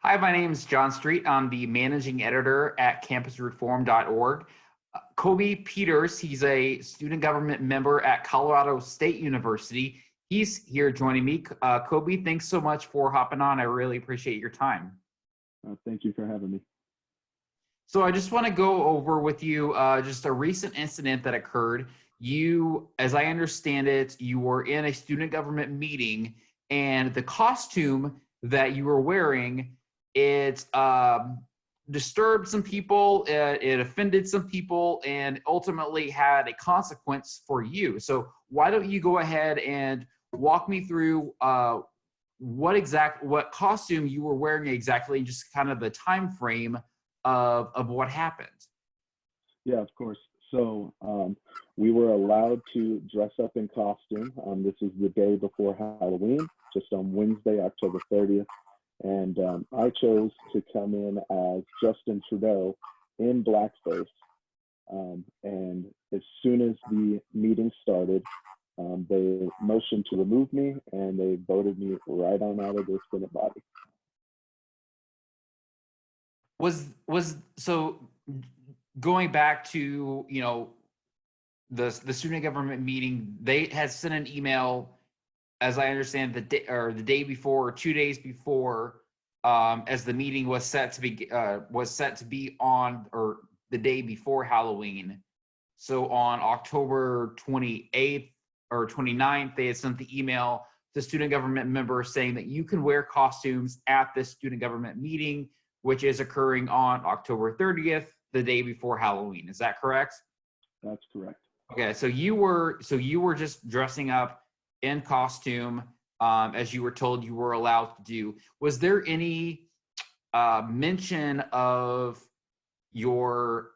Hi, my name is John Street. I'm the managing editor at campusreform.org. Koby Peters, he's a student government member at Colorado State University. He's here joining me. Koby, thanks so much for hopping on. I really appreciate your time. Thank you for having me. So I just want to go over with you just a recent incident that occurred. You, as I understand it, you were in a student government meeting, and the costume that you were wearing, it disturbed some people, it offended some people, and ultimately had a consequence for you. So why don't you go ahead and walk me through what costume you were wearing exactly, and just kind of the time frame of what happened. Yeah, of course. So we were allowed to dress up in costume. This is the day before Halloween, just on Wednesday, October 30th. And I chose to come in as Justin Trudeau in blackface. And as soon as the meeting started, they motioned to remove me, and they voted me right on out of their Senate body. So going back to, the student government meeting, they had sent an email, as I understand, the day before or 2 days before, as the meeting was set to be on, or the day before Halloween. So on October 28th or 29th, they had sent the email to student government members saying that you can wear costumes at this student government meeting, which is occurring on October 30th, the day before Halloween. Is that correct? That's correct. Okay, so you were just dressing up in costume, as you were told you were allowed to do. Was there any mention of your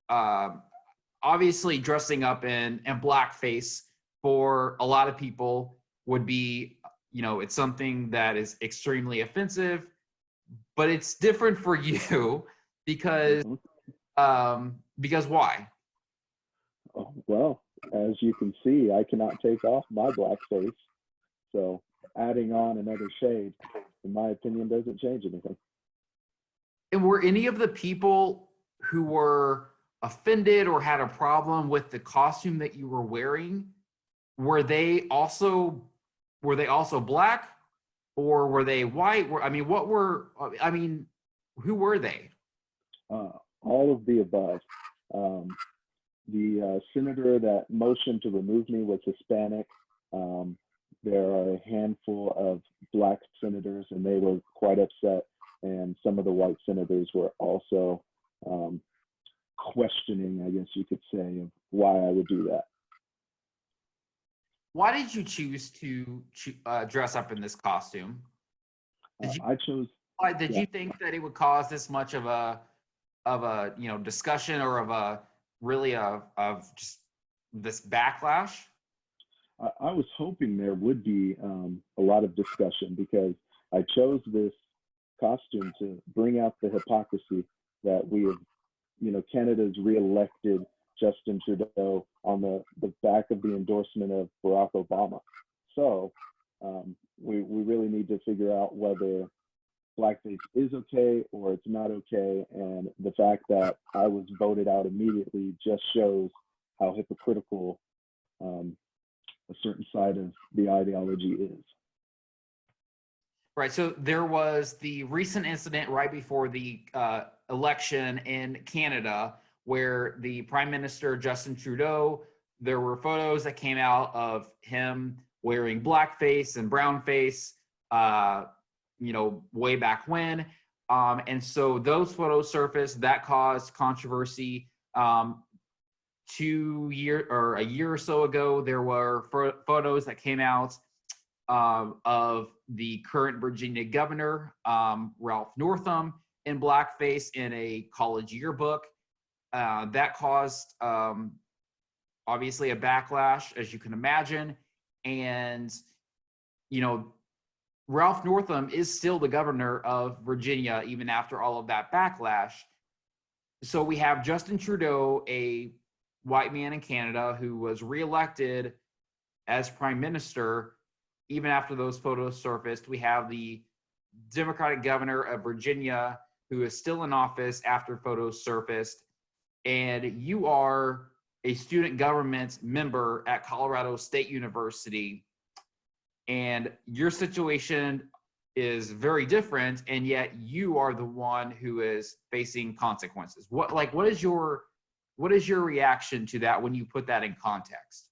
obviously dressing up in blackface? For a lot of people would be, it's something that is extremely offensive, but it's different for you because why? Oh, well, as you can see, I cannot take off my blackface. So adding on another shade, in my opinion, doesn't change anything. And were any of the people who were offended or had a problem with the costume that you were wearing, were they also black, or were they white? Who were they? All of the above. The senator that motioned to remove me was Hispanic. There are a handful of black senators, and they were quite upset. And some of the white senators were also questioning, I guess you could say, of why I would do that. Why did you choose to dress up in this costume? Did you think that it would cause this much of a discussion, or of just this backlash? I was hoping there would be a lot of discussion, because I chose this costume to bring out the hypocrisy that we have, Canada's reelected Justin Trudeau on the back of the endorsement of Barack Obama. So we really need to figure out whether blackface is okay or it's not okay. And the fact that I was voted out immediately just shows how hypocritical a certain side of the ideology is. Right. So there was the recent incident right before the election in Canada, where the Prime Minister, Justin Trudeau, there were photos that came out of him wearing blackface and brownface, way back when. And so those photos surfaced, that caused controversy. A year or so ago, there were photos that came out of the current Virginia governor, Ralph Northam, in blackface in a college yearbook. That caused obviously a backlash, as you can imagine. And Ralph Northam is still the governor of Virginia even after all of that backlash. So we have Justin Trudeau, a white man in Canada who was reelected as prime minister even after those photos surfaced. We have the Democratic governor of Virginia who is still in office after photos surfaced, and you are a student government member at Colorado State University, and your situation is very different, and yet you are the one who is facing consequences. What is your reaction to that when you put that in context?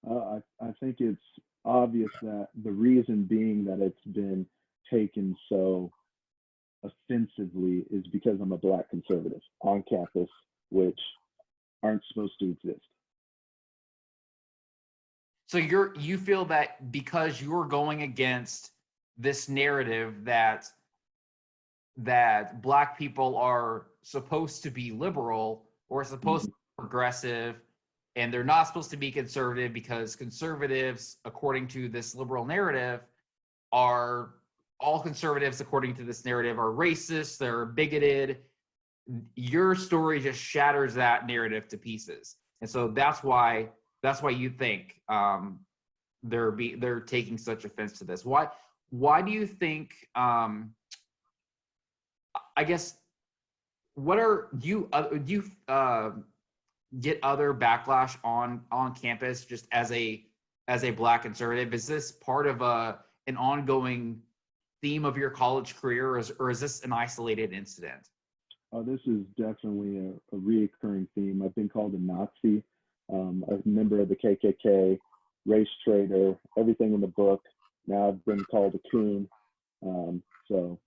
I think it's obvious that the reason being that it's been taken so offensively is because I'm a Black conservative on campus, which aren't supposed to exist. So you feel that because you're going against this narrative that Black people are supposed to be liberal or supposed to be progressive, and they're not supposed to be conservative because conservatives, according to this liberal narrative, are all conservatives, according to this narrative, are racist, they're bigoted. Your story just shatters that narrative to pieces, and so that's why you think they're taking such offense to this. Why do you think? I guess do you get other backlash on campus just as a Black conservative? Is this part of an ongoing theme of your college career, or is this an isolated incident? This is definitely a reoccurring theme. I've been called a Nazi, a member of the KKK, race traitor, everything in the book. Now I've been called a coon. So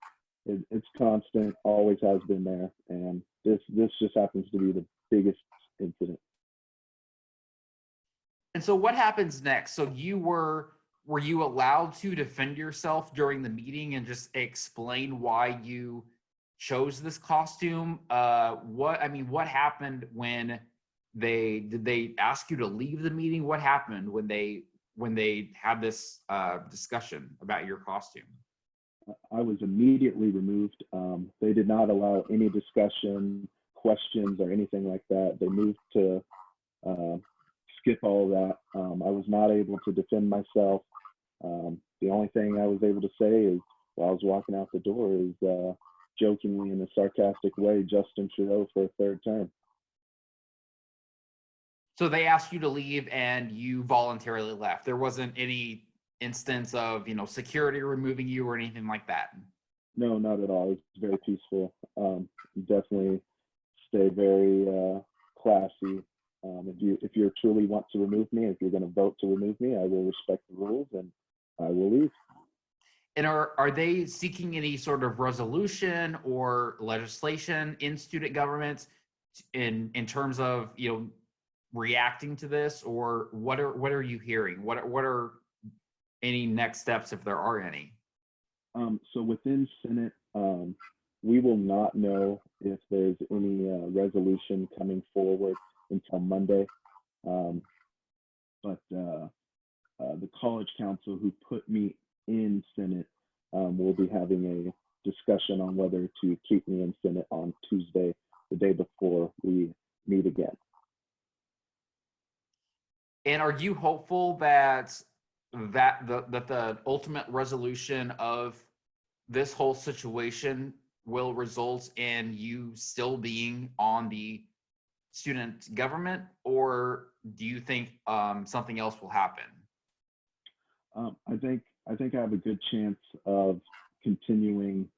it's constant, always has been there. And this just happens to be the biggest incident. And so what happens next? So were you allowed to defend yourself during the meeting and just explain why you chose this costume? What happened when did they ask you to leave the meeting? What happened when they had this discussion about your costume? I was immediately removed. They did not allow any discussion, questions, or anything like that. They moved to skip all of that. I was not able to defend myself. The only thing I was able to say is, while I was walking out the door, is jokingly in a sarcastic way, Justin Trudeau for a third term. So they asked you to leave and you voluntarily left. There wasn't any instance of, security removing you or anything like that? No, not at all. It's very peaceful. Definitely stay very classy. If you truly want to remove me, if you're going to vote to remove me, I will respect the rules and I will leave. And are they seeking any sort of resolution or legislation in student government in terms of reacting to this, or what are you hearing? What are any next steps, if there are any? So within Senate, we will not know if there's any resolution coming forward until Monday. But the college council who put me in Senate will be having a discussion on whether to keep me in Senate on Tuesday, the day before we meet again. And are you hopeful that the ultimate resolution of this whole situation will result in you still being on the student government, or do you think something else will happen? I think I have a good chance of continuing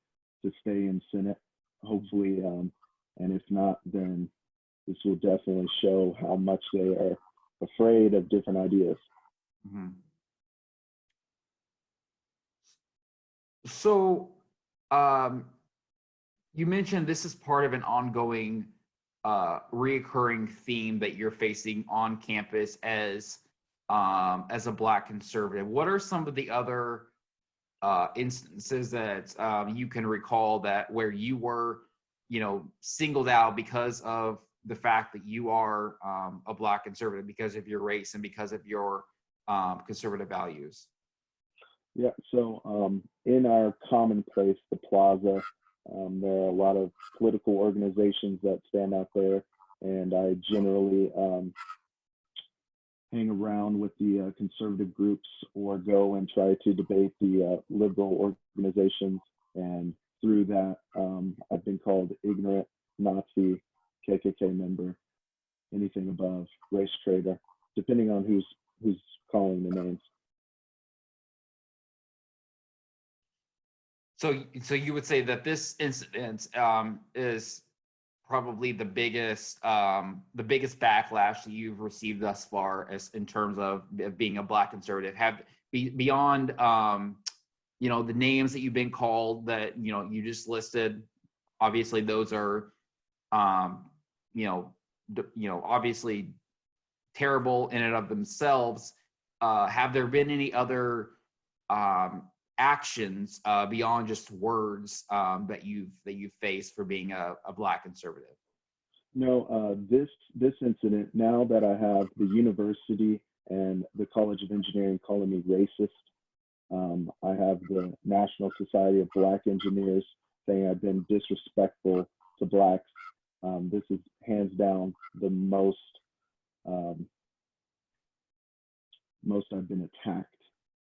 to stay in Senate, hopefully, and if not, then this will definitely show how much they are afraid of different ideas. Mm-hmm. So, you mentioned this is part of an ongoing, reoccurring theme that you're facing on campus as a Black conservative. What are some of the other instances that you can recall where you were, singled out because of the fact that you are a Black conservative, because of your race and because of your conservative values? Yeah, so in our common place, the plaza, there are a lot of political organizations that stand out there, and I generally hang around with the conservative groups or go and try to debate the liberal organizations. And through that, I've been called ignorant, Nazi, KKK member, anything above, race traitor, depending on who's calling the names. So you would say that this incident is probably the biggest backlash that you've received thus far, as in terms of being a Black conservative. Beyond the names that you've been called, that you just listed. Obviously, those are obviously terrible in and of themselves. Have there been any other actions beyond just words that you've faced for being a Black conservative? No, this incident, now that I have the university and the College of Engineering calling me racist, I have the National Society of Black Engineers saying I've been disrespectful to Blacks. This is hands down the most I've been attacked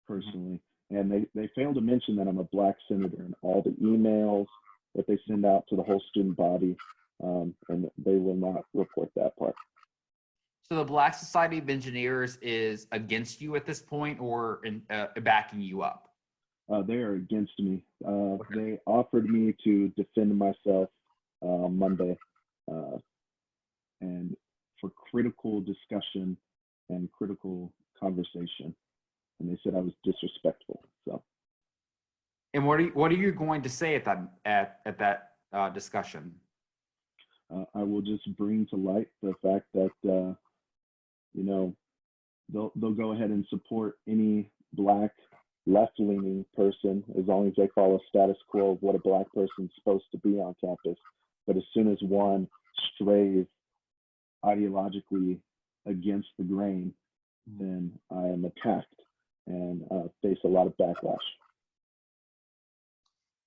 personally. And they fail to mention that I'm a Black senator in all the emails that they send out to the whole student body, and they will not report that part. So the Black Society of Engineers is against you at this point, or backing you up? They are against me. They offered me to defend myself Monday, and for critical discussion and critical conversation. And they said I was disrespectful. So. And what are you going to say at that discussion? I will just bring to light the fact that they'll go ahead and support any Black left-leaning person as long as they follow status quo of what a Black person's supposed to be on campus. But as soon as one strays ideologically against the grain, then I am attacked and face a lot of backlash.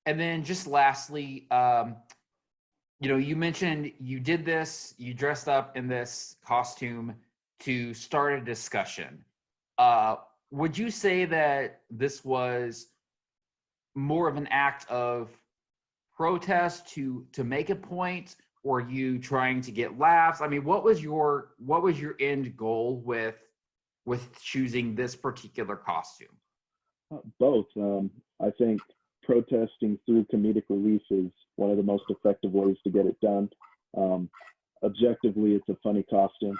And then just lastly, you mentioned you did this, you dressed up in this costume to start a discussion. Would you say that this was more of an act of protest to make a point, or you trying to get laughs? I mean, what was your end goal with choosing this particular costume? Both. I think protesting through comedic relief is one of the most effective ways to get it done. Objectively, it's a funny costume.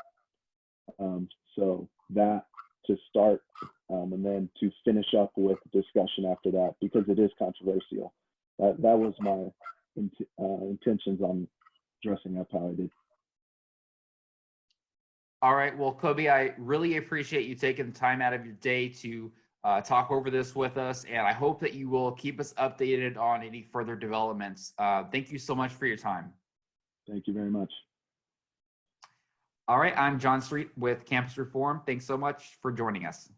So that to start, and then to finish up with discussion after that, because it is controversial. That was my intentions on dressing up how I did. All right. Well, Koby, I really appreciate you taking the time out of your day to talk over this with us, and I hope that you will keep us updated on any further developments. Thank you so much for your time. Thank you very much. All right. I'm John Street with Campus Reform. Thanks so much for joining us.